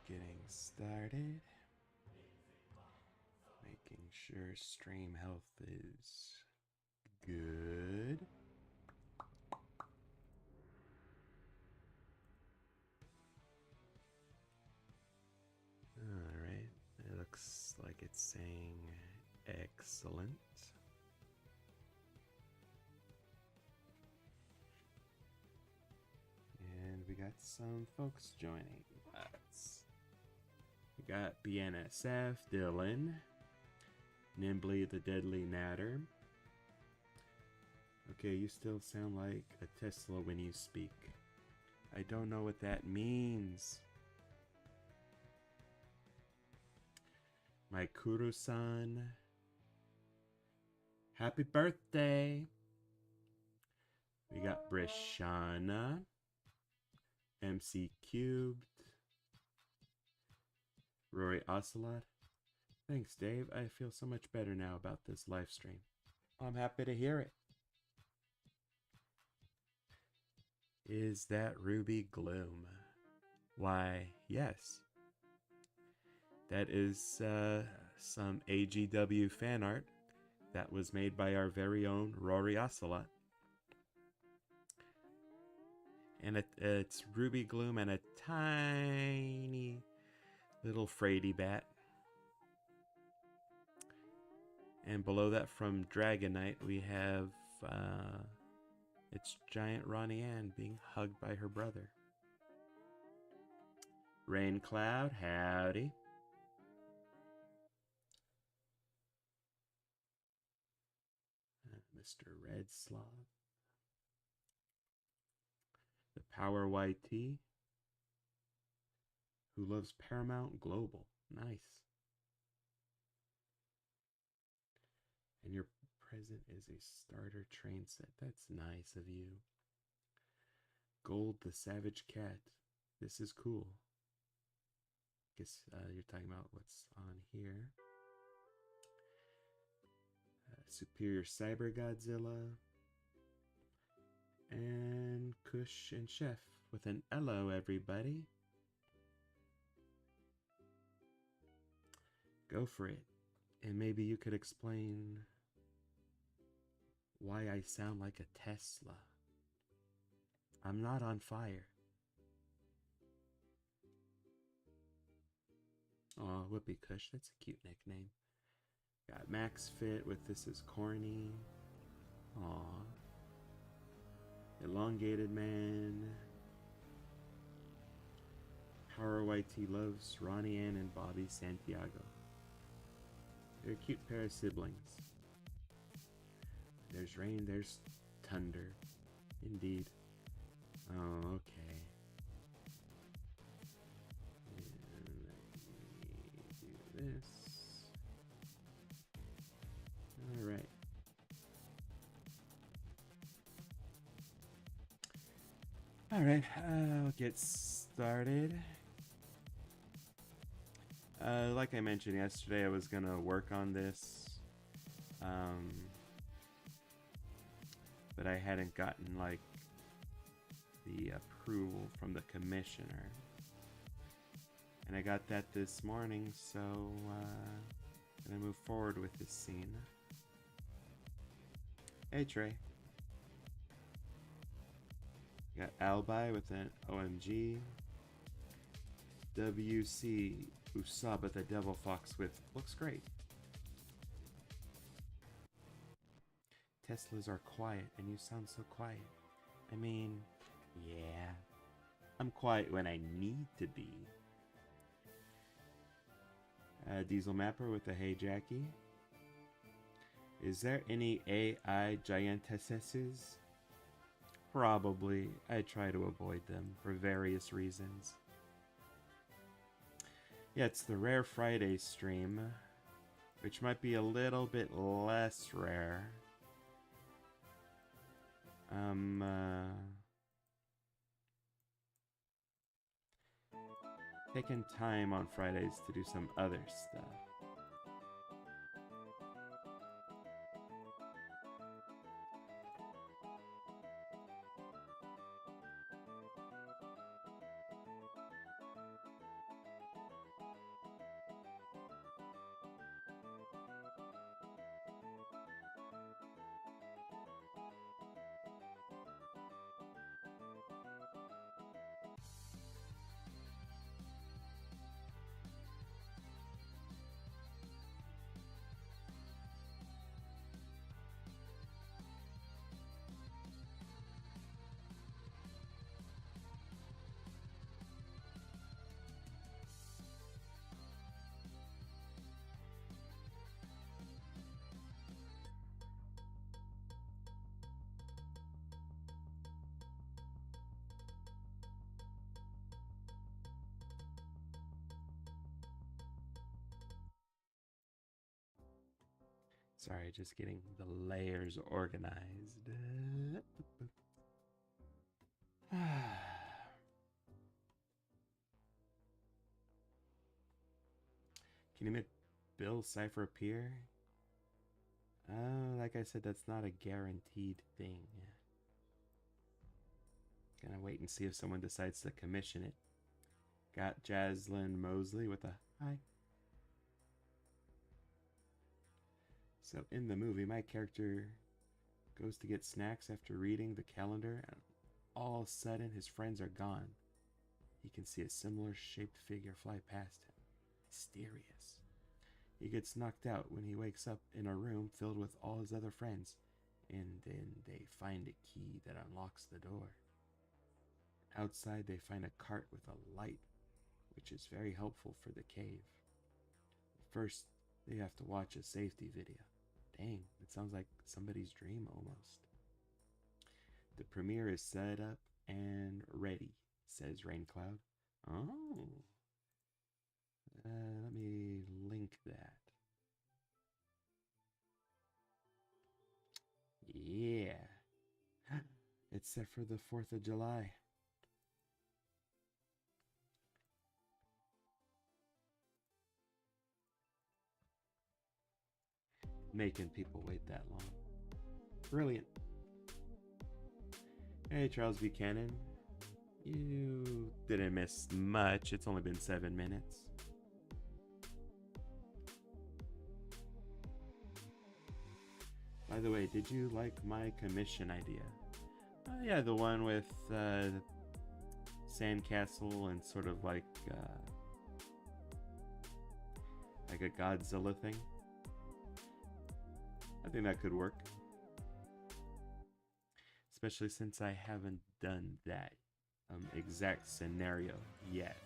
Getting started. Making sure stream health is good. Alright, it looks like it's saying excellent. And we got some folks joining us. We got BNSF, Dylan, Nimbly the Deadly Natter. Okay, you still sound like a Tesla when you speak. I don't know what that means. My Kuru-san. Happy birthday! We got Brishana. MC Cubed. Rory Ocelot. Thanks, Dave. I feel so much better now about this live stream. I'm happy to hear it. Is that Ruby Gloom? Why, yes. That is some AGW fan art that was made by our very own Rory Ocelot. And it's Ruby Gloom and a tiny little Frady bat. And below that from Dragonite we have it's giant Ronnie Ann being hugged by her brother. Rain Cloud, howdy. Mr. Red Sloth. The Power YT, who loves Paramount Global. Nice. And your present is a starter train set. That's nice of you. Gold the Savage Cat. This is cool. Guess you're talking about what's on here. Superior Cyber Godzilla. And Kush and Chef with an hello, everybody. Go for it. And maybe you could explain why I sound like a Tesla. I'm not on fire. Aw, Whoopee Kush, that's a cute nickname. Got Max Fit with This Is Corny. Aw. Elongated Man. Power YT loves Ronnie Ann and Bobby Santiago. They're a cute pair of siblings. There's rain, there's thunder. Indeed. Oh, okay. And let me do this. Alright. Alright, I'll get started. Like I mentioned yesterday, I was gonna work on this. But I hadn't gotten like the approval from the commissioner. And I got that this morning, so I'm gonna move forward with this scene. Hey Trey. Got Albi with an OMG. WC Usaba the Devil Fox with looks great. Teslas are quiet and you sound so quiet. I mean, yeah. I'm quiet when I need to be. Diesel Mapper with the Hey Jackie. Is there any AI giantesses? Probably. I try to avoid them for various reasons. Yeah, it's the Rare Friday stream, which might be a little bit less rare. Taking time on Fridays to do some other stuff. Sorry, just getting the layers organized. Can you make Bill Cipher appear? Like I said, that's not a guaranteed thing. Gonna wait and see if someone decides to commission it. Got Jaslyn Mosley with a hi. So in the movie, my character goes to get snacks after reading the calendar, and all of a sudden his friends are gone. He can see a similar shaped figure fly past him. Mysterious. He gets knocked out when he wakes up in a room filled with all his other friends, and then they find a key that unlocks the door. Outside, they find a cart with a light, which is very helpful for the cave. First, they have to watch a safety video. Dang, it sounds like somebody's dream almost. The premiere is set up and ready, says Raincloud. Oh. Let me link that. Yeah. It's set for the 4th of July. Making people wait that long. Brilliant. Hey, Charles Buchanan. You didn't miss much. It's only been 7 minutes. By the way, did you like my commission idea? Yeah, the one with sandcastle and sort of like a Godzilla thing. I think that could work. Especially since I haven't done that exact scenario yet.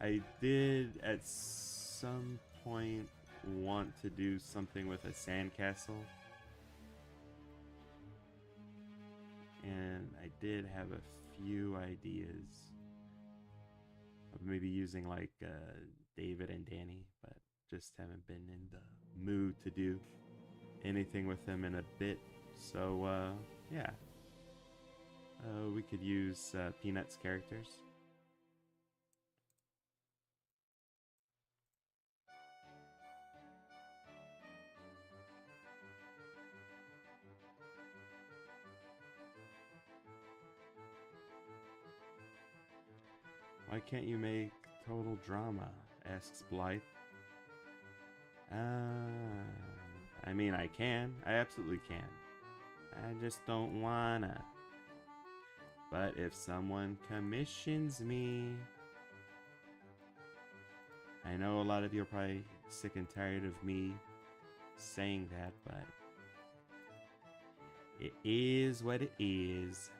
I did at some point want to do something with a sandcastle. And I did have a few ideas of maybe using like David and Danny, but just haven't been in the mood to do anything with them in a bit. So yeah, we could use Peanuts characters. Why can't you make total drama? Asks Blythe. I mean, I can. I absolutely can. I just don't wanna. But if someone commissions me... I know a lot of you are probably sick and tired of me saying that, but... it is what it is.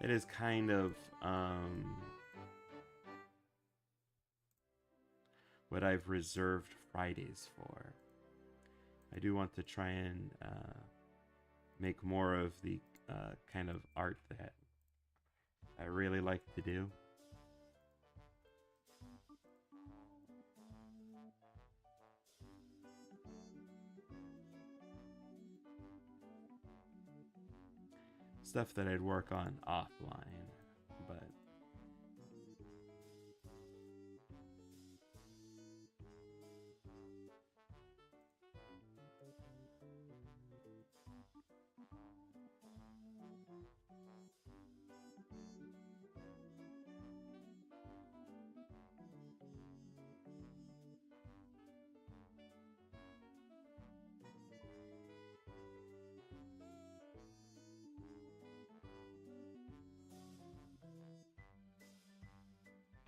It is kind of what I've reserved Fridays for. I do want to try and make more of the kind of art that I really like to do. Stuff that I'd work on offline, but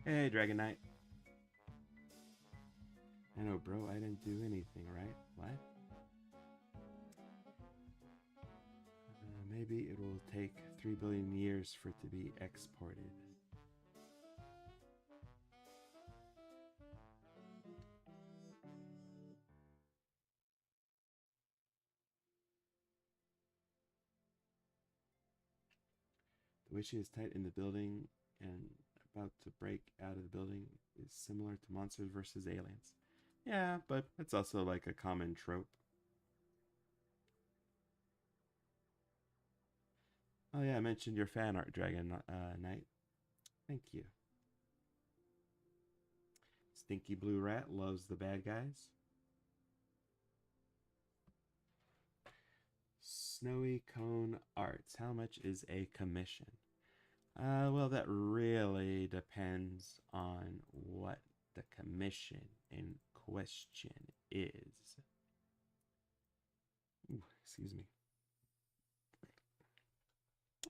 hey, Dragon Knight. I know, bro, I didn't do anything, right? What? Maybe it will take 3 billion years for it to be exported. The The way she is tight in the building and about to break out of the building is similar to Monsters vs. Aliens. Yeah, but it's also like a common trope. Oh yeah, I mentioned your fan art, Dragon Knight. Thank you. Stinky Blue Rat loves the bad guys. Snowy Cone Arts. How much is a commission? Well, that really depends on what the commission in question is. Ooh, excuse me.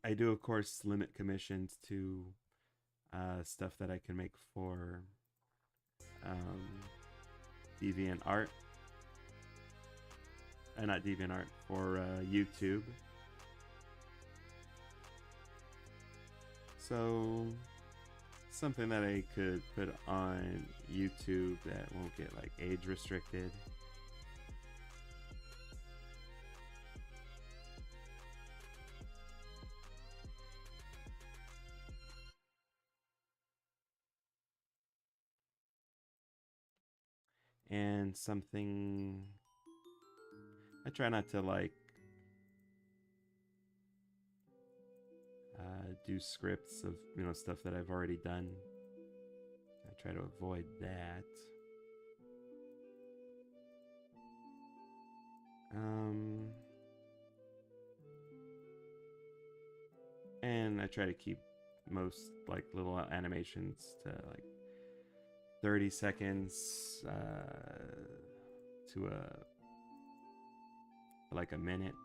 I do, of course, limit commissions to stuff that I can make for DeviantArt. Not DeviantArt, for YouTube. So something that I could put on YouTube that won't get like age restricted. And something I try not to like do scripts of, you know, stuff that I've already done. I try to avoid that. And I try to keep most like little animations to like 30 seconds to like a minute.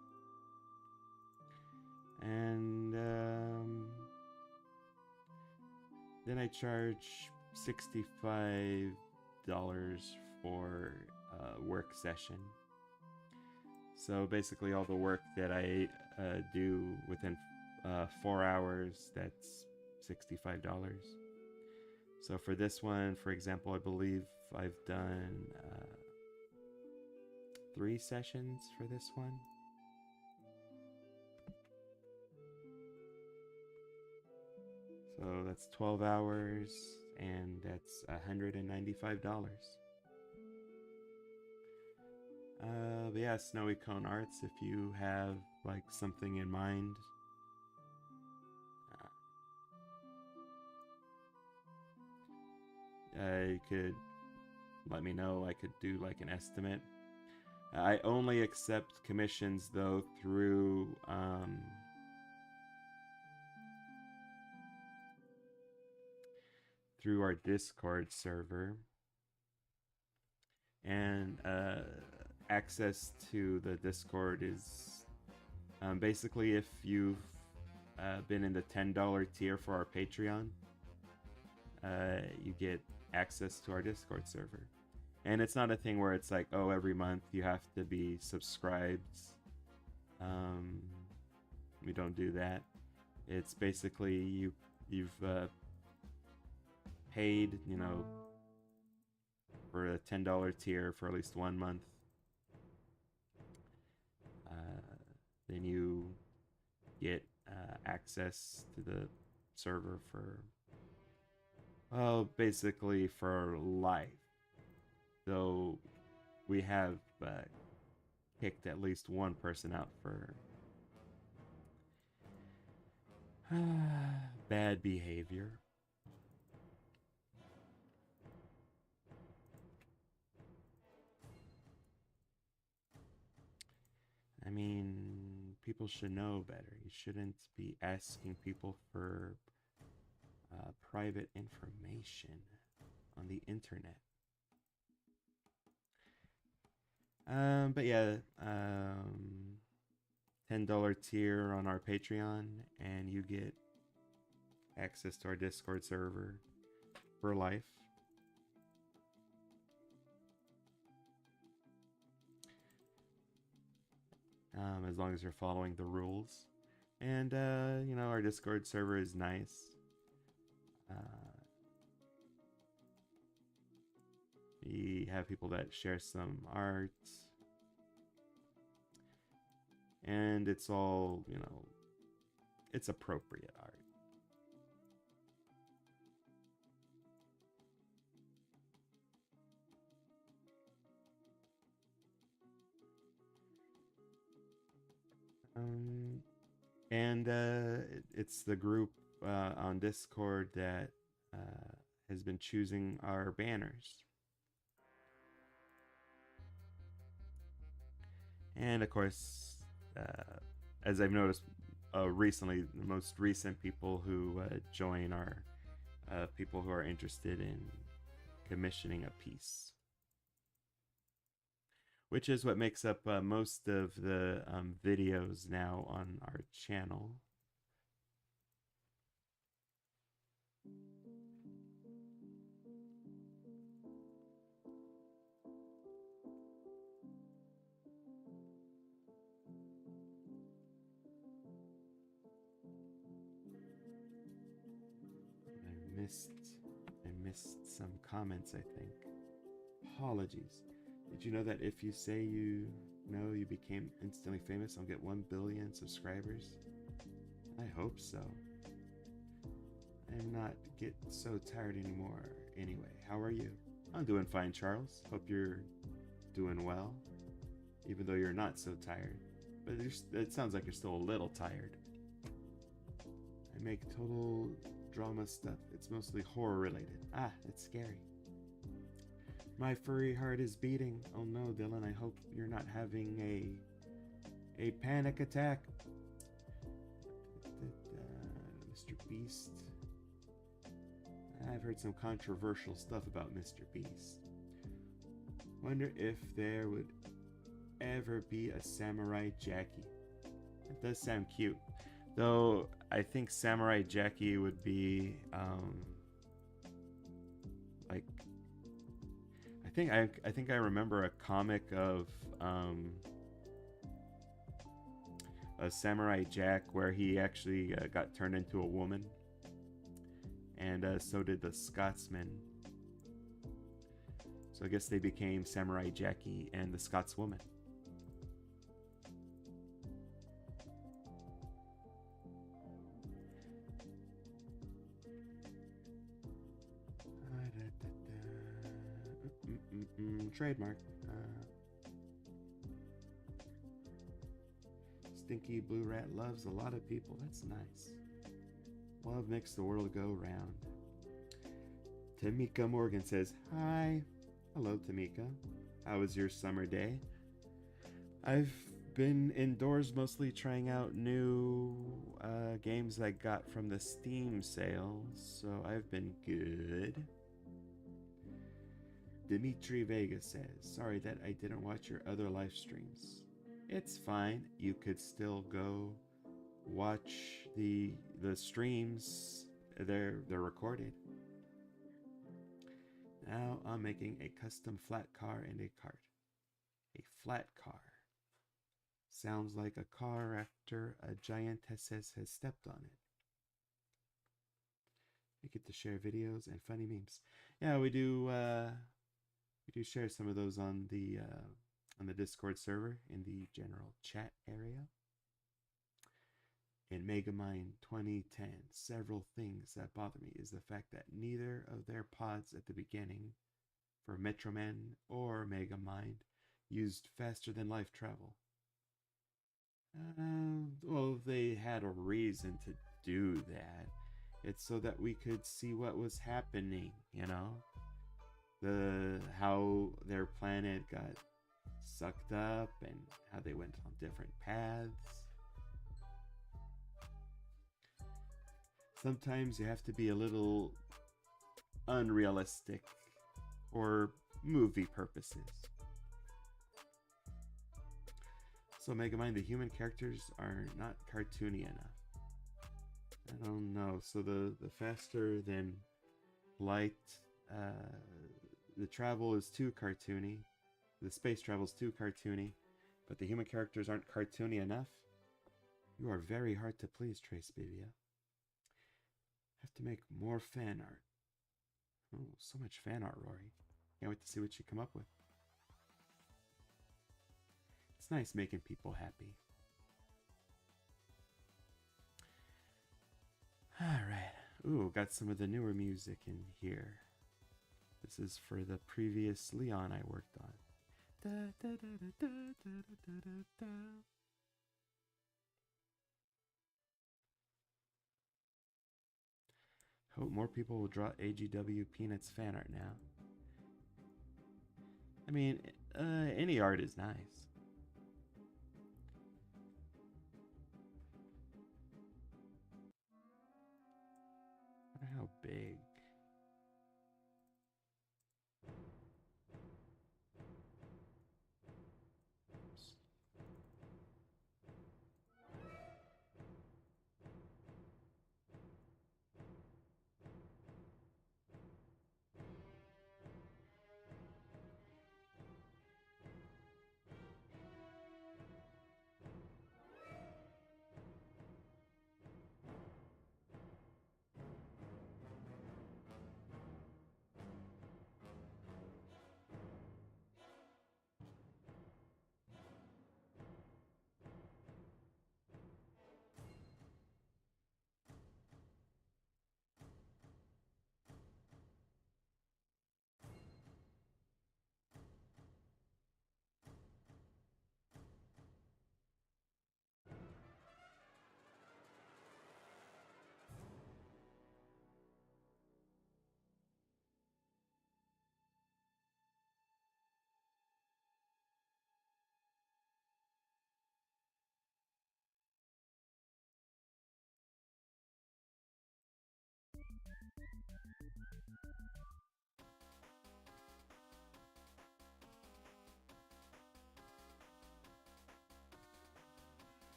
And then I charge $65 for a work session. So basically all the work that I do within 4 hours, that's $65. So for this one, for example, I believe I've done 3 sessions for this one. So that's 12 hours, and that's $195. But yeah, Snowy Cone Arts, if you have like something in mind, you could let me know. I could do like an estimate. I only accept commissions though through our Discord server, and access to the Discord is basically if you've been in the $10 tier for our Patreon, you get access to our Discord server. And it's not a thing where it's like, oh, every month you have to be subscribed. We don't do that. It's basically you've paid, you know, for a $10 tier for at least 1 month. Then you get access to the server for, well, basically for life. Though we have kicked at least one person out for bad behavior. I mean, people should know better. You shouldn't be asking people for private information on the internet. But yeah, $10 tier on our Patreon, and you get access to our Discord server for life. As long as you're following the rules. And, you know, our Discord server is nice. We have people that share some art. And it's all, you know, it's appropriate art. And it's the group on Discord that has been choosing our banners. And of course, as I've noticed recently, the most recent people who join are people who are interested in commissioning a piece, which is what makes up most of the videos now on our channel. I missed some comments, I think. Apologies. Did you know that if you say you became instantly famous, I'll get 1 billion subscribers? I hope so. I'm not get so tired anymore. Anyway, how are you? I'm doing fine, Charles. Hope you're doing well, even though you're not so tired. But it sounds like you're still a little tired. I make total drama stuff. It's mostly horror related. Ah, it's scary. My furry heart is beating. Oh no, Dylan, I hope you're not having a panic attack. Mr. Beast. I've heard some controversial stuff about Mr. Beast. Wonder if there would ever be a Samurai Jackie. It does sound cute. Though I think Samurai Jackie would be like I think I remember a comic of a Samurai Jack where he actually got turned into a woman, and so did the Scotsman. So I guess they became Samurai Jackie and the Scotswoman. Trademark. Stinky Blue Rat loves a lot of people. That's nice. Love makes the world go round. Tamika Morgan says, hi. Hello, Tamika. How was your summer day? I've been indoors mostly trying out new games I got from the Steam sales, so I've been good. Dimitri Vega says, sorry that I didn't watch your other live streams. It's fine. You could still go watch the streams. They're recorded. Now I'm making a custom flat car and a cart. A flat car. Sounds like a car after a giantess has stepped on it. We get to share videos and funny memes. Yeah, we do share some of those on the Discord server in the general chat area. In Megamind 2010, several things that bother me is the fact that neither of their pods at the beginning for Metroman or Megamind used faster than light travel. Well, they had a reason to do that. It's so that we could see what was happening, you know? How their planet got sucked up and how they went on different paths. Sometimes you have to be a little unrealistic for movie purposes. So Megamind, the human characters are not cartoony enough. I don't know. So the faster than light, the travel is too cartoony. The space travel is too cartoony, but the human characters aren't cartoony enough. You are very hard to please, Trace Bivia. Have to make more fan art. Oh, so much fan art, Rory. Can't wait to see what you come up with. It's nice making people happy. Alright. Ooh, got some of the newer music in here. This is for the previous Leon I worked on. Da, da, da, da, da, da, da, da, da. Hope more people will draw AGW Peanuts fan art now. I mean, any art is nice. I wonder how big.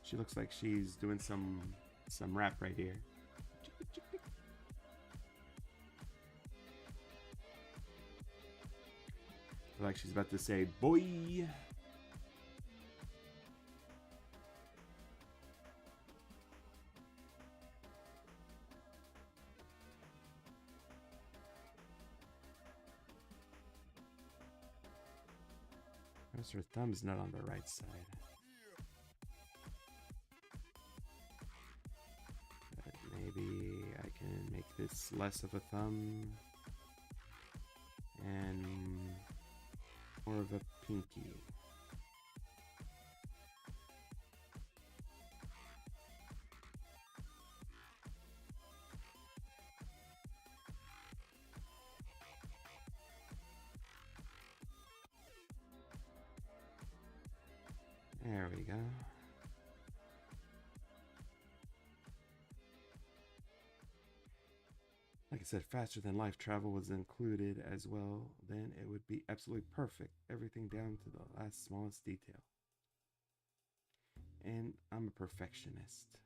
She looks like she's doing some rap right here. Like she's about to say, boy. Notice her thumb's not on the right side. But maybe I can make this less of a thumb and more of a pinky. There we go. Like I said, faster than life travel was included as well, then it would be absolutely perfect. Everything down to the last smallest detail. And I'm a perfectionist.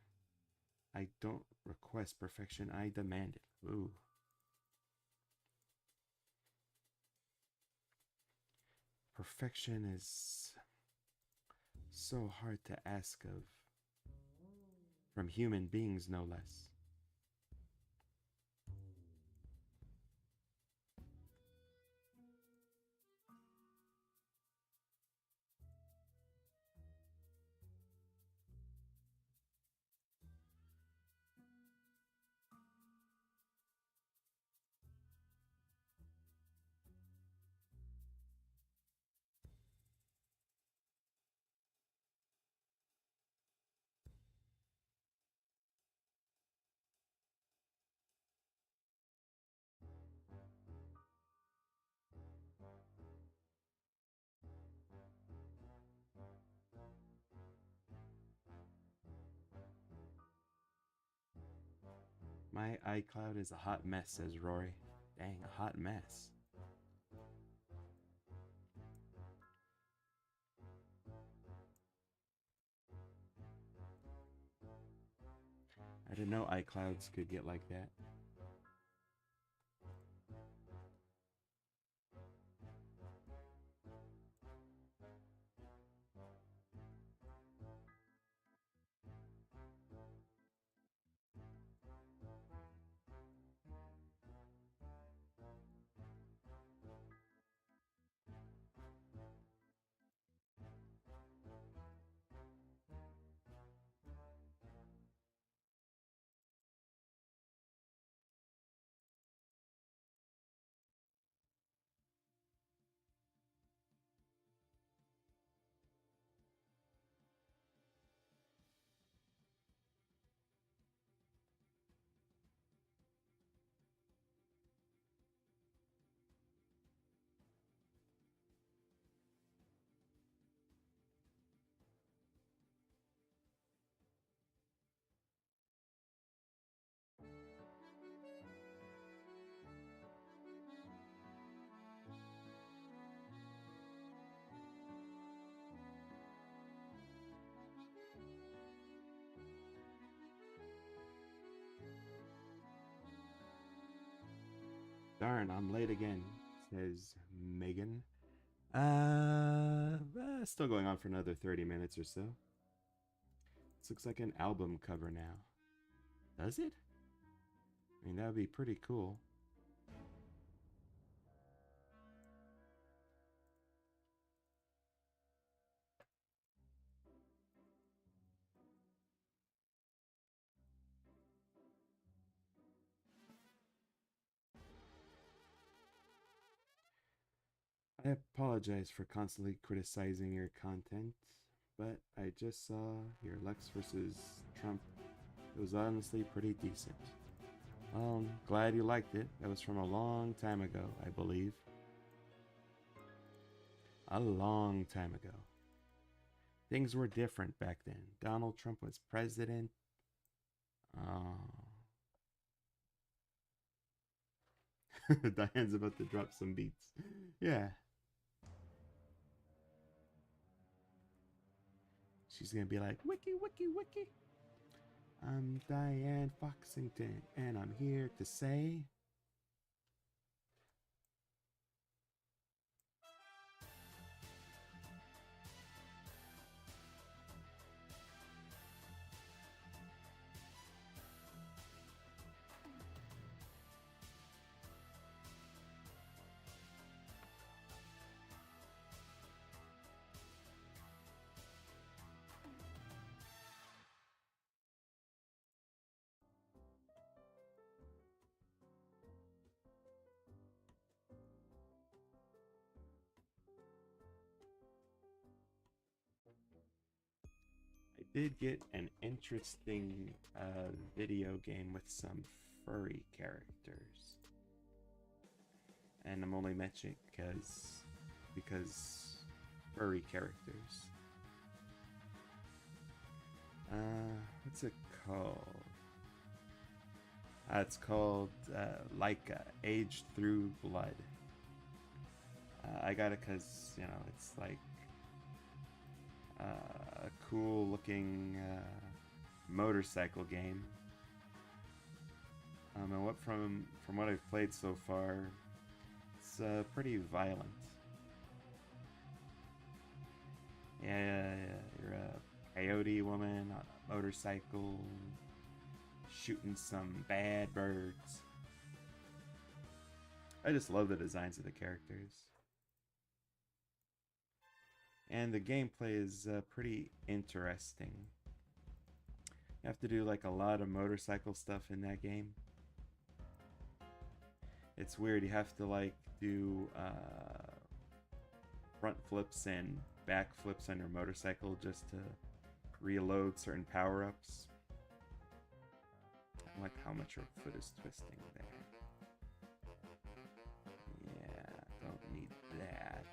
I don't request perfection, I demand it. Ooh. Perfection is so hard to ask of from human beings, no less. My iCloud is a hot mess, says Rory. Dang, a hot mess. I didn't know iClouds could get like that. Darn, I'm late again, says Megan. Still going on for another 30 minutes or so. This looks like an album cover now. Does it? I mean, that would be pretty cool. I apologize for constantly criticizing your content, but I just saw your Lex versus Trump. It was honestly pretty decent. Well, I'm glad you liked it. That was from a long time ago, I believe. A long time ago. Things were different back then. Donald Trump was president. Oh. Diane's about to drop some beats. Yeah. She's gonna be like, wiki, wiki, wiki. I'm Diane Foxington, and I'm here to say... I did get an interesting video game with some furry characters. And I'm only mentioning because furry characters. What's it called? It's called Laika, Aged Through Blood. I got it because, you know, it's like a cool looking motorcycle game. And what from what I've played so far, it's pretty violent. Yeah, you're a coyote woman on a motorcycle shooting some bad birds. I just love the designs of the characters. And the gameplay is pretty interesting. You have to do like a lot of motorcycle stuff in that game. It's weird, you have to like do front flips and back flips on your motorcycle just to reload certain power-ups. I like how much your foot is twisting there. Yeah, don't need that.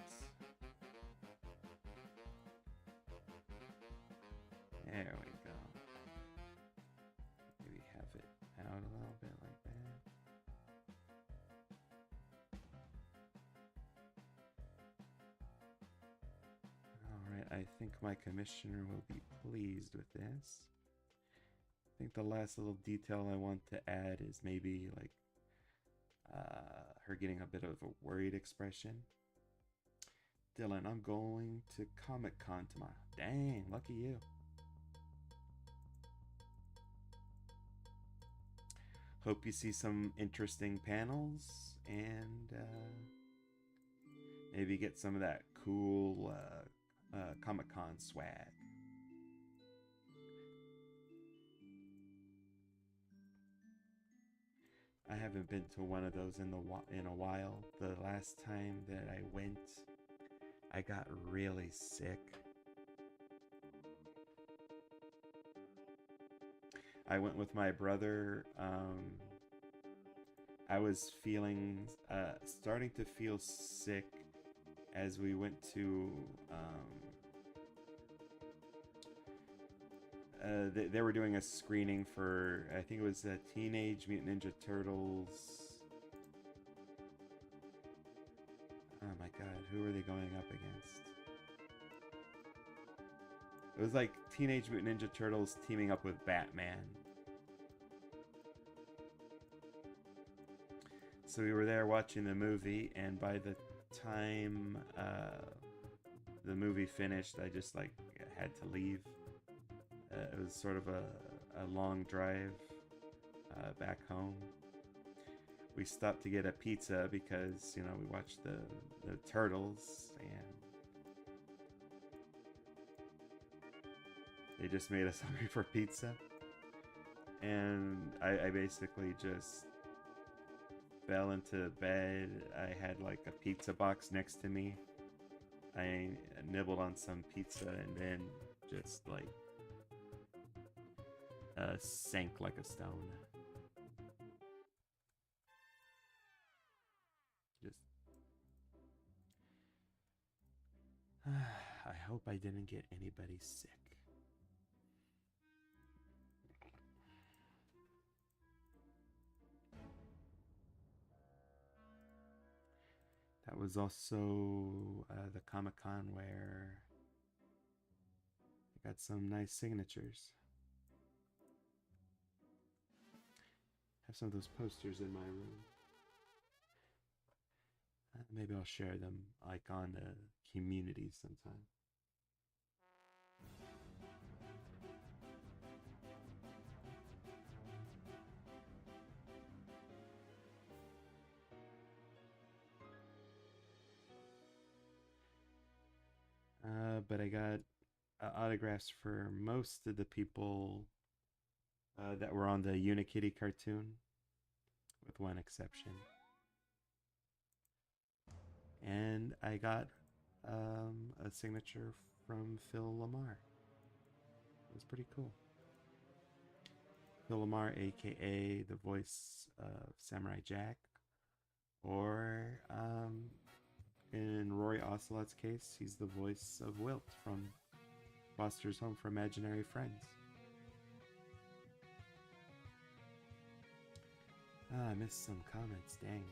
There we go. Maybe have it out a little bit like that. Alright, I think my commissioner will be pleased with this. I think the last little detail I want to add is maybe like her getting a bit of a worried expression. Dylan, I'm going to Comic-Con tomorrow. Dang, lucky you. Hope you see some interesting panels and maybe get some of that cool Comic-Con swag. I haven't been to one of those in a while. The last time that I went, I got really sick. I went with my brother. I was feeling, starting to feel sick as we went to, they were doing a screening for, I think it was Teenage Mutant Ninja Turtles. Oh my god, who were they going up against? It was like Teenage Mutant Ninja Turtles teaming up with Batman. So we were there watching the movie, and by the time the movie finished, I just like had to leave. It was sort of a long drive back home. We stopped to get a pizza because, you know, we watched the turtles, and they just made us hungry for pizza. And I basically just fell into bed. I had like a pizza box next to me. I nibbled on some pizza and then just like sank like a stone. Just I hope I didn't get anybody sick. That was also the Comic-Con where I got some nice signatures. Have some of those posters in my room. Maybe I'll share them like on the community sometime. But I got autographs for most of the people that were on the Unikitty cartoon, with one exception. And I got a signature from Phil Lamar. It was pretty cool. Phil Lamar, aka the voice of Samurai Jack, or in Rory Ocelot's case, he's the voice of Wilt from Foster's Home for Imaginary Friends. I missed some comments, dang.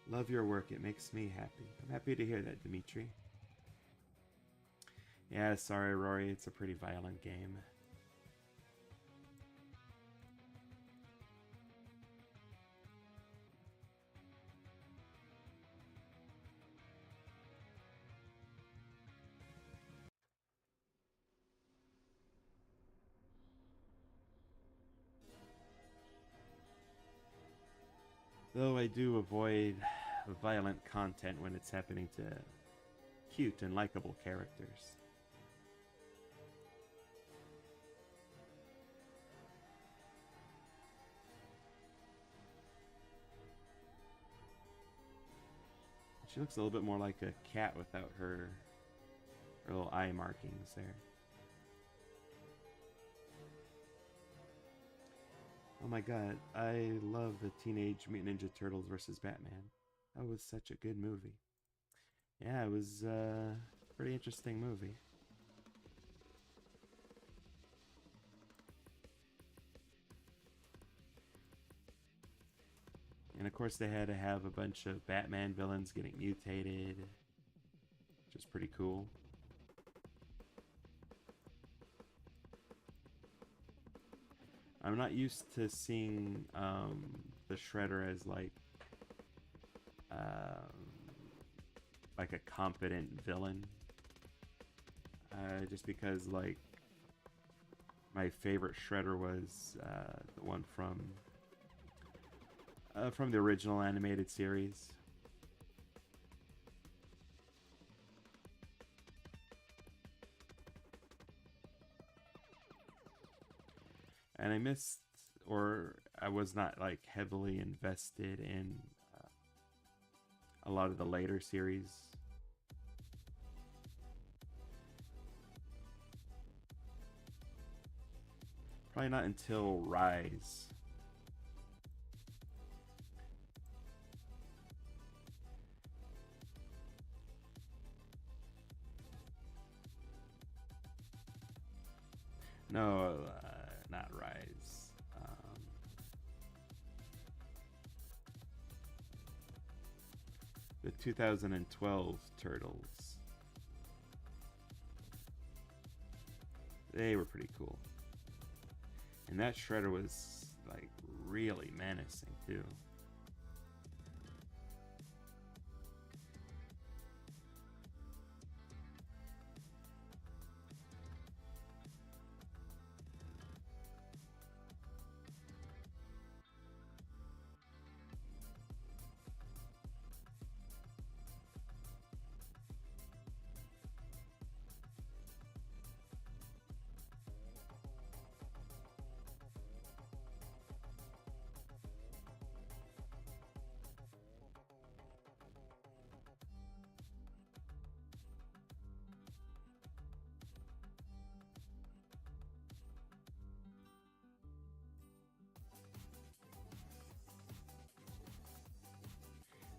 Love your work, it makes me happy. I'm happy to hear that, Dimitri. Yeah, sorry, Rory, it's a pretty violent game. Though I do avoid violent content when it's happening to cute and likable characters. She looks a little bit more like a cat without her little eye markings there. Oh my god, I love the Teenage Mutant Ninja Turtles vs. Batman. That was such a good movie. Yeah, it was a pretty interesting movie. And of course they had to have a bunch of Batman villains getting mutated, which is pretty cool. I'm not used to seeing the Shredder as like a competent villain. Just because like my favorite Shredder was the one from the original animated series. And I missed, or I was not like heavily invested in a lot of the later series. Probably not until Rise. No, not Rise. The 2012 Turtles. They were pretty cool. And that shredder was like really menacing too.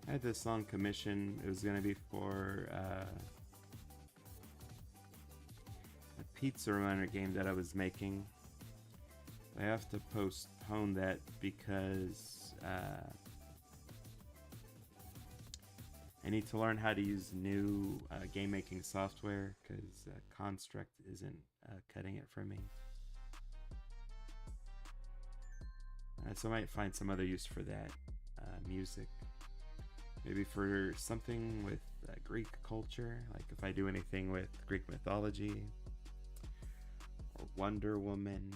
I had this long commission. It was going to be for a pizza runner game that I was making. I have to postpone that because I need to learn how to use new game making software because Construct isn't cutting it for me. So I might find some other use for that. Music. Maybe for something with Greek culture, like if I do anything with Greek mythology or Wonder Woman.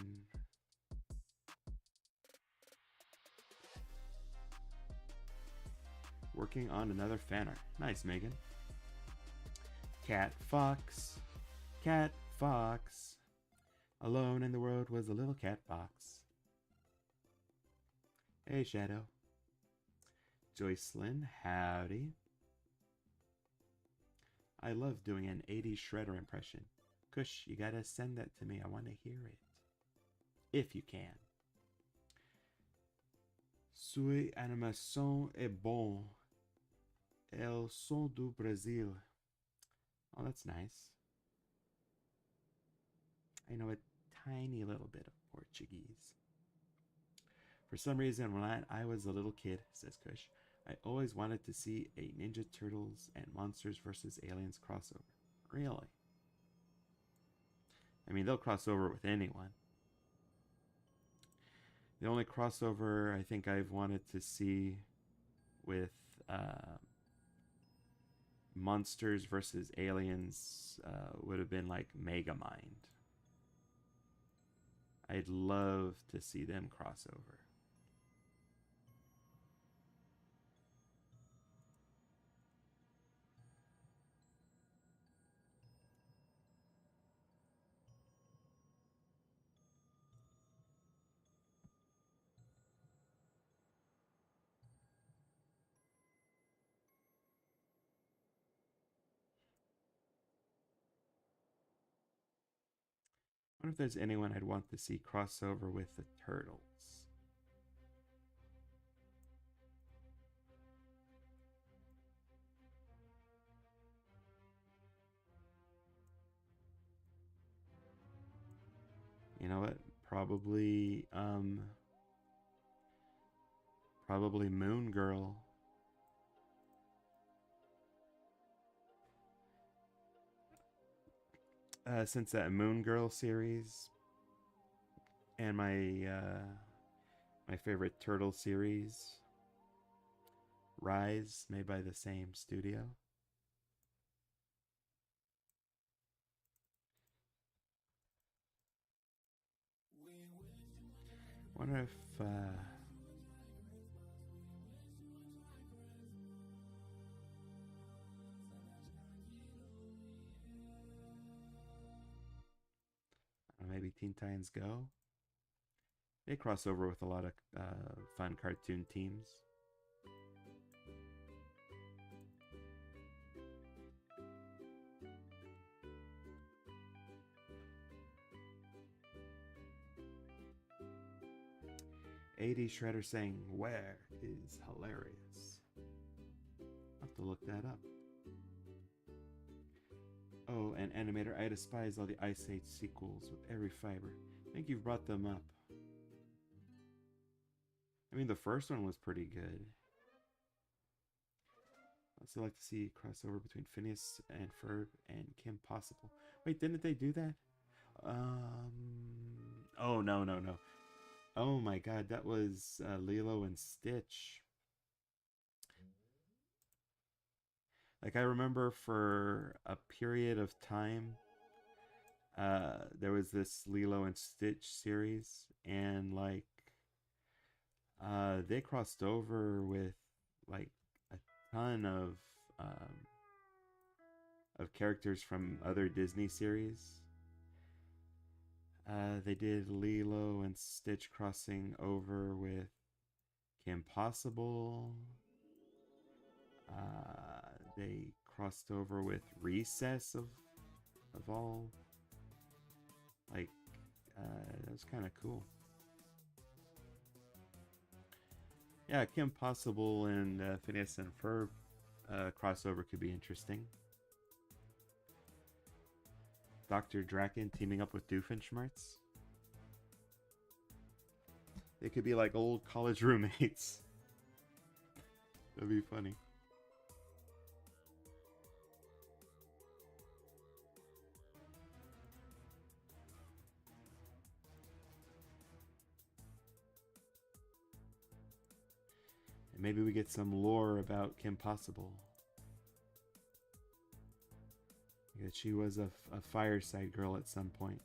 Working on another fan art. Nice, Megan. Cat Fox. Cat Fox. Alone in the world was a little cat fox. Hey, Shadow. Joycelyn, howdy. I love doing an 80s shredder impression. Kush, you gotta send that to me. I want to hear it. If you can. Sua animação é bom. El som do Brasil. Oh, that's nice. I know a tiny little bit of Portuguese. For some reason, when I was a little kid, says Kush, I always wanted to see a Ninja Turtles and Monsters vs. Aliens crossover. Really? I mean, they'll cross over with anyone. The only crossover I think I've wanted to see with Monsters vs. Aliens would have been like Megamind. I'd love to see them cross over. I wonder if there's anyone I'd want to see crossover with the Turtles. You know what? Probably Moon Girl. Since that Moon Girl series and my favorite Turtle series, Rise, made by the same studio. Wonder if maybe Teen Titans Go. They cross over with a lot of fun cartoon teams. AD Shredder saying, "Where is hilarious." I'll have to look that up. Oh, and Animator, I despise all the Ice Age sequels with every fiber. I think you've brought them up. I mean, the first one was pretty good. I'd also like to see crossover between Phineas and Ferb and Kim Possible. Wait, didn't they do that? Oh, no, no, no. Oh my god, that was Lilo and Stitch. Like, I remember for a period of time, there was this Lilo and Stitch series, and like, they crossed over with like a ton of characters from other Disney series. They did Lilo and Stitch crossing over with Kim Possible. They crossed over with Recess of all. Like, that was kind of cool. Yeah, Kim Possible and Phineas and Ferb crossover could be interesting. Dr. Draken teaming up with Doofenshmirtz. They could be like old college roommates. That'd be funny. And maybe we get some lore about Kim Possible. That she was a fireside girl at some point.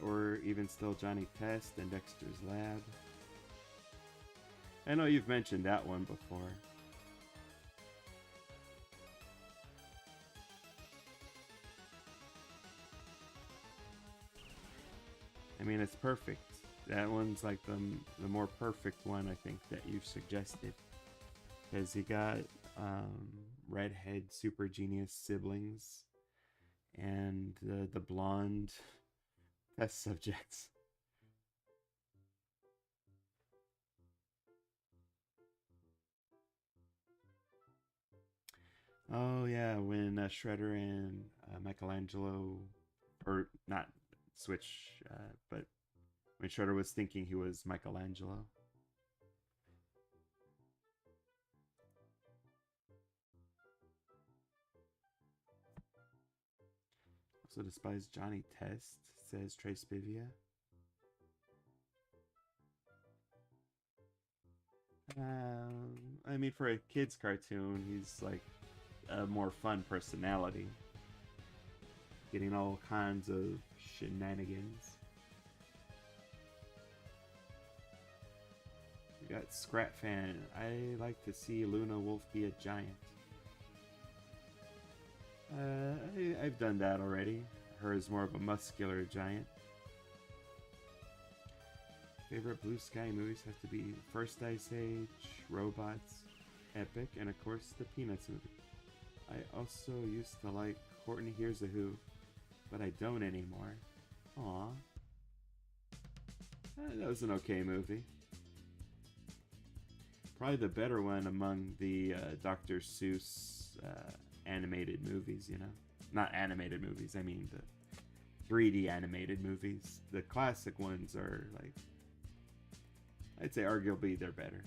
Or even still Johnny Test and Dexter's Lab. I know you've mentioned that one before. I mean, it's perfect. That one's like the more perfect one, I think, that you've suggested. Because you got redhead super genius siblings and the blonde test subjects. Oh yeah, when Shredder and Michelangelo, or not switch, but when Shredder was thinking he was Michelangelo. Also despise Johnny Test, says Trace Bivia. I mean, for a kid's cartoon, he's like a more fun personality, getting all kinds of shenanigans. We got Scrap Fan. I like to see Luna Wolf be a giant. I've done that already. Her is more of a muscular giant. Favorite Blue Sky movies have to be First Ice Age, Robots, Epic, and of course the Peanuts movie. I also used to like Courtney Hears a Who, but I don't anymore. Aw. That was an okay movie. Probably the better one among the Dr. Seuss animated movies, you know? Not animated movies, I mean the 3D animated movies. The classic ones are like, I'd say arguably they're better.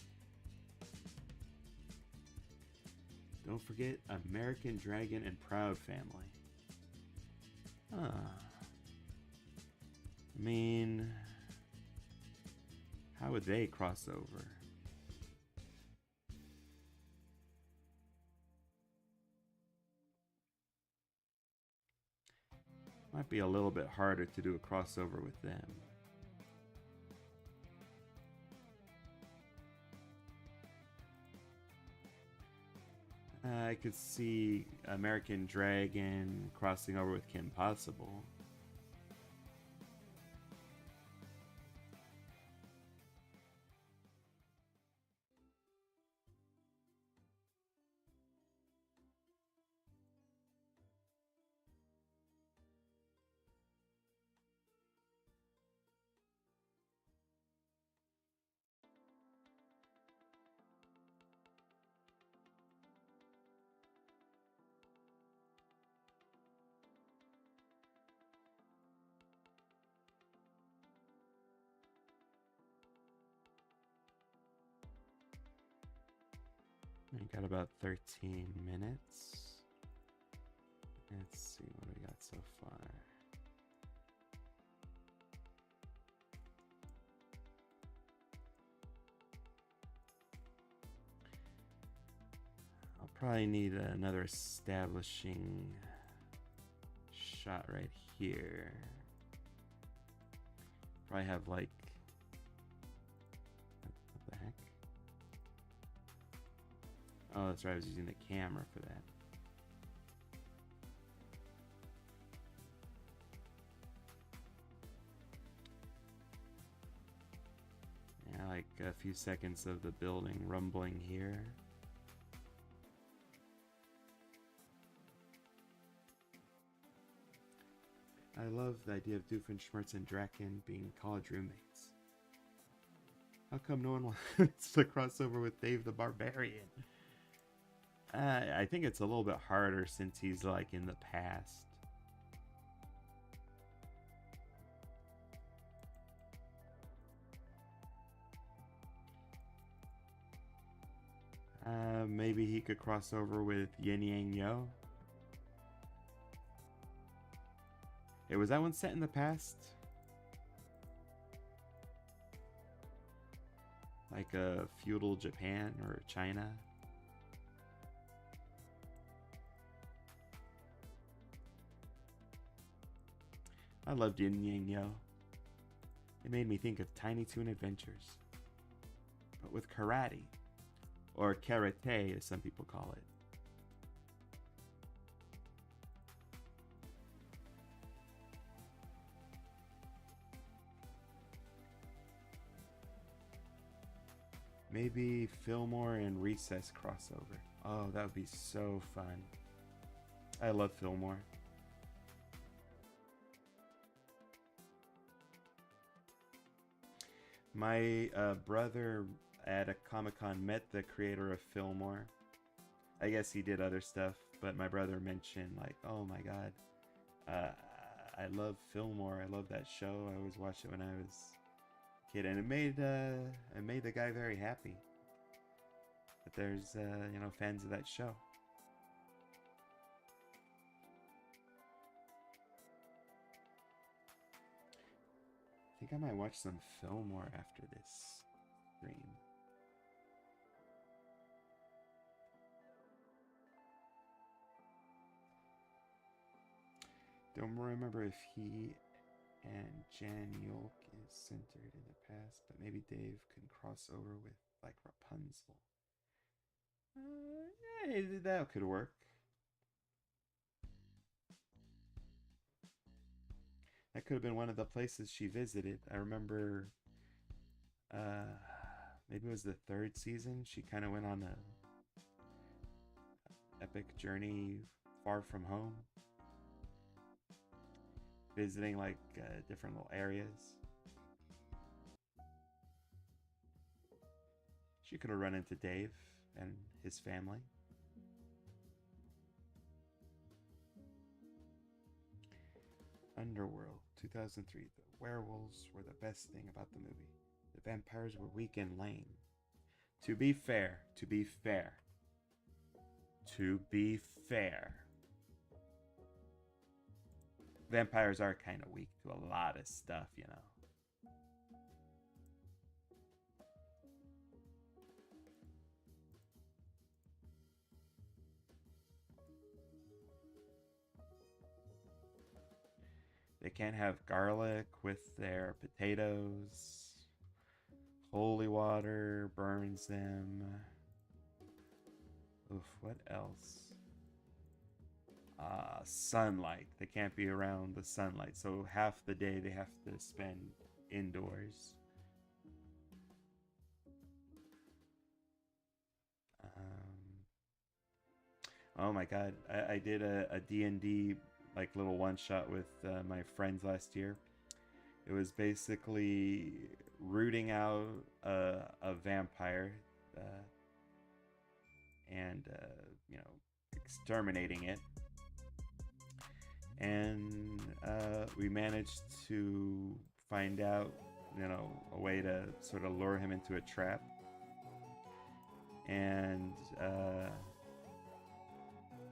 Don't forget American Dragon and Proud Family. Huh. I mean, how would they cross over? Might be a little bit harder to do a crossover with them. I could see American Dragon crossing over with Kim Possible. We got about 13 minutes. Let's see what we got so far. I'll probably need another establishing shot right here. Probably have like, what the heck? Oh, that's right, I was using the camera for that. Yeah, like a few seconds of the building rumbling here. I love the idea of Doofenshmirtz and Draken being college roommates. How come no one wants to cross over with Dave the Barbarian? I think it's a little bit harder since he's like in the past. Maybe he could cross over with Yin Yang Yo. Hey, was that one set in the past? Like a feudal Japan or China? I loved Yin Yang Yo. It made me think of Tiny Toon Adventures, but with karate, or karate as some people call it. Maybe Fillmore and Recess crossover. Oh, that would be so fun. I love Fillmore. My brother at a Comic-Con met the creator of Fillmore. I guess he did other stuff, but my brother mentioned like, oh my god, I love Fillmore. I love that show. I always watched it when I was a kid, and it made the guy very happy that there's fans of that show. I think I might watch some Fillmore after this stream. Don't remember if he and Jan Yolk is centered in the past, but maybe Dave can cross over with like Rapunzel. Yeah, that could work. That could have been one of the places she visited. I remember maybe it was the third season. She kind of went on a epic journey far from home, visiting like different little areas. She could have run into Dave and his family. Underworld, 2003. The werewolves were the best thing about the movie. The vampires were weak and lame. To be fair, vampires are kind of weak to a lot of stuff, you know. They can't have garlic with their potatoes. Holy water burns them. Oof, what else? Sunlight. They can't be around the sunlight. So half the day they have to spend indoors. Oh my god. I did a D&D like little one-shot with my friends last year. It was basically rooting out a vampire and exterminating it, and we managed to find out a way to sort of lure him into a trap, And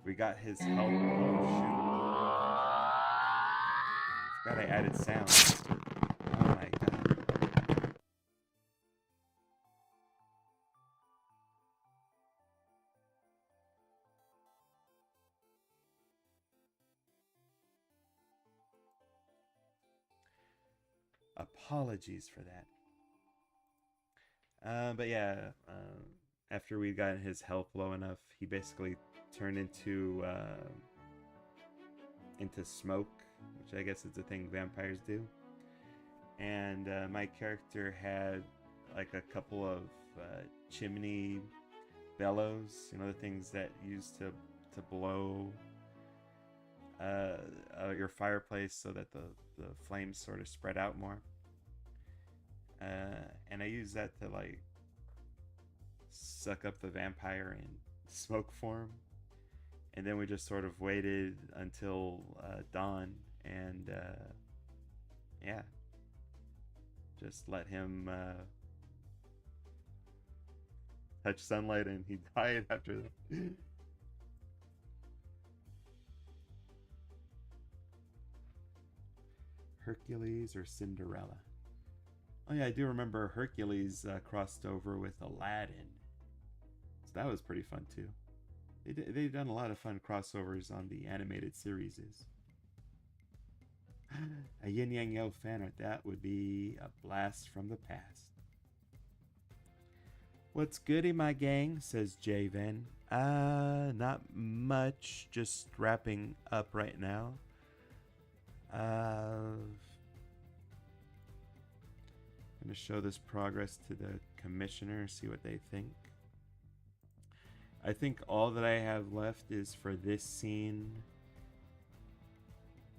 we got his help. Oh shoot! Forgot I added sound. Oh my god! Apologies for that. But yeah, after we got his health low enough, he basically turned into smoke, which I guess is a thing vampires do. And my character had like a couple of chimney bellows, you know, the things that used to blow your fireplace so that the flames sort of spread out more. And I use that to like suck up the vampire in smoke form. And then we just sort of waited until dawn, and yeah, just let him touch sunlight, and he died after that. Hercules or Cinderella? Oh yeah, I do remember Hercules crossed over with Aladdin, so that was pretty fun too. They've done a lot of fun crossovers on the animated series. A Yin Yang Yo fan art, that would be a blast from the past. What's goody, my gang, says Javen. Not much, just wrapping up right now. I'm gonna show this progress to the commissioner, see what they think. I think all that I have left is for this scene.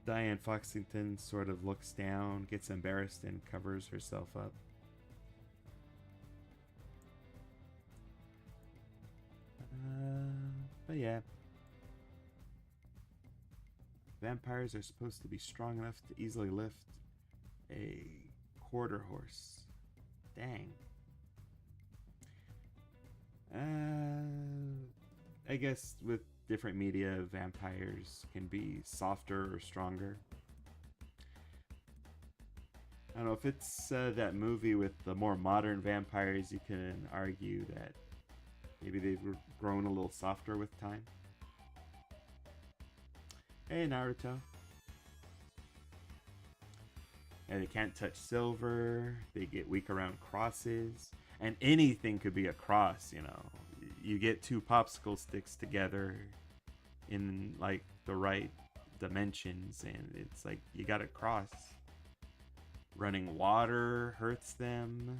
Diane Foxington sort of looks down, gets embarrassed, and covers herself up. But yeah. Vampires are supposed to be strong enough to easily lift a quarter horse. Dang. I guess with different media, vampires can be softer or stronger. I don't know if it's that movie with the more modern vampires, you can argue that maybe they've grown a little softer with time. Hey, Naruto. And they can't touch silver. They get weak around crosses. And anything could be a cross, you know. You get two popsicle sticks together in like the right dimensions, and it's like you got a cross. Running water hurts them,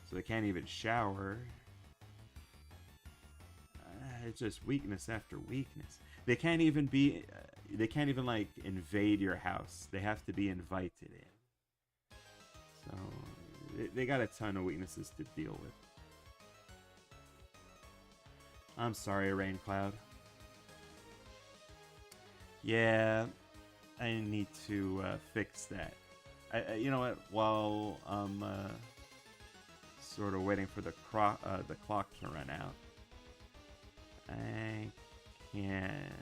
so they can't even shower. It's just weakness after weakness. They can't even like invade your house. They have to be invited in. So they got a ton of weaknesses to deal with. I'm sorry, Rain Cloud. Yeah, I need to fix that. You know what? While I'm sort of waiting for the clock to run out, I can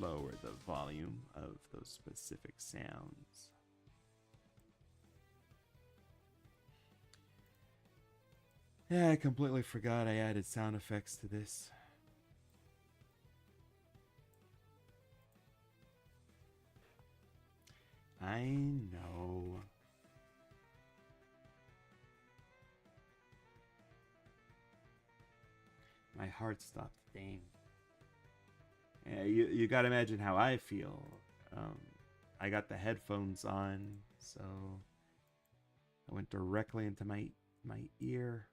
lower the volume of those specific sounds. Yeah, I completely forgot I added sound effects to this. I know. My heart stopped. Dang. Yeah, you gotta imagine how I feel. I got the headphones on, so I went directly into my ear.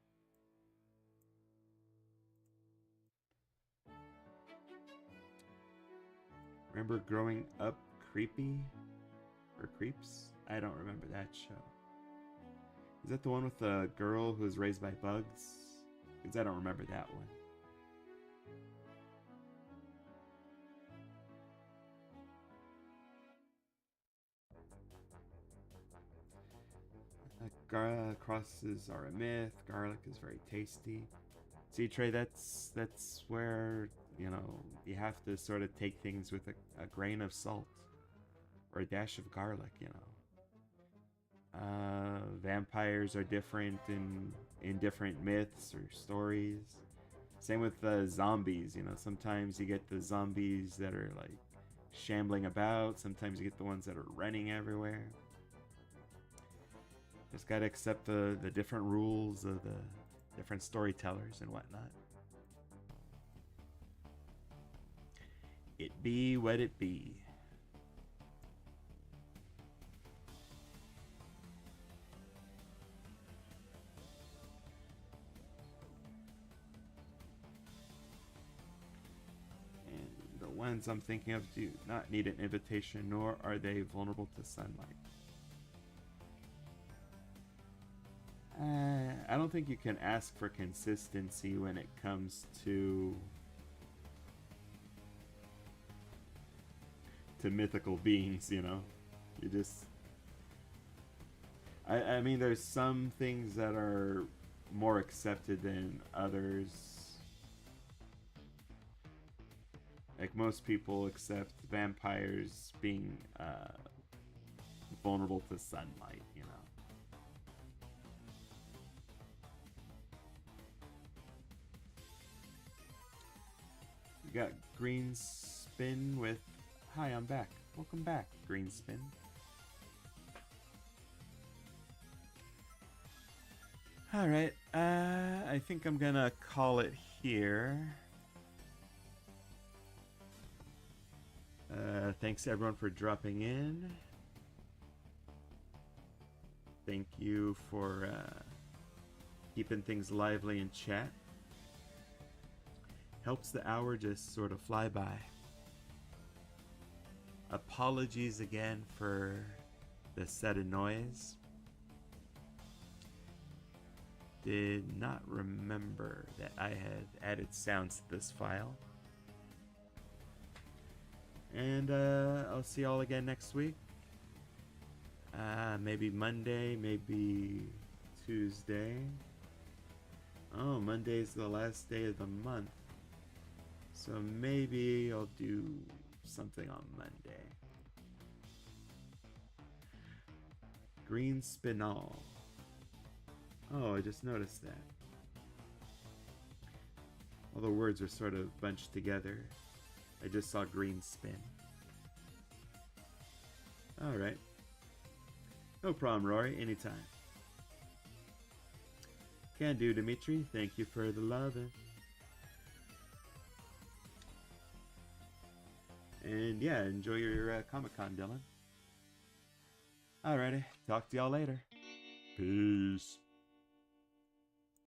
Remember growing up Creepy? Or Creeps? I don't remember that show. Is that the one with the girl who was raised by bugs? Because I don't remember that one. crosses are a myth. Garlic is very tasty. See, Trey, that's where, you know, you have to sort of take things with a grain of salt or a dash of garlic, you know. Vampires are different in different myths or stories. Same with zombies, you know. Sometimes you get the zombies that are like shambling about. Sometimes you get the ones that are running everywhere. Just gotta accept the different rules of the different storytellers and whatnot. It be what it be. And the ones I'm thinking of do not need an invitation, nor are they vulnerable to sunlight. I don't think you can ask for consistency when it comes to mythical beings, you know. You just I mean there's some things that are more accepted than others. Like most people accept vampires being vulnerable to sunlight, you know. We got Green Spin with, hi, I'm back. Welcome back, Green Spin. Alright, I think I'm gonna call it here. Thanks everyone for dropping in. Thank you for keeping things lively in chat. Helps the hour just sort of fly by. Apologies again for the sudden noise. Did not remember that I had added sounds to this file. And I'll see y'all again next week. Maybe Monday, maybe Tuesday. Oh, Monday's the last day of the month. So maybe I'll do something on Monday. Green Spinal. Oh, I just noticed that. All the words are sort of bunched together. I just saw green spin. Alright. No problem, Rory. Anytime. Can do, Dimitri. Thank you for the love. And yeah, enjoy your Comic-Con, Dylan. Alrighty. Talk to y'all later. Peace.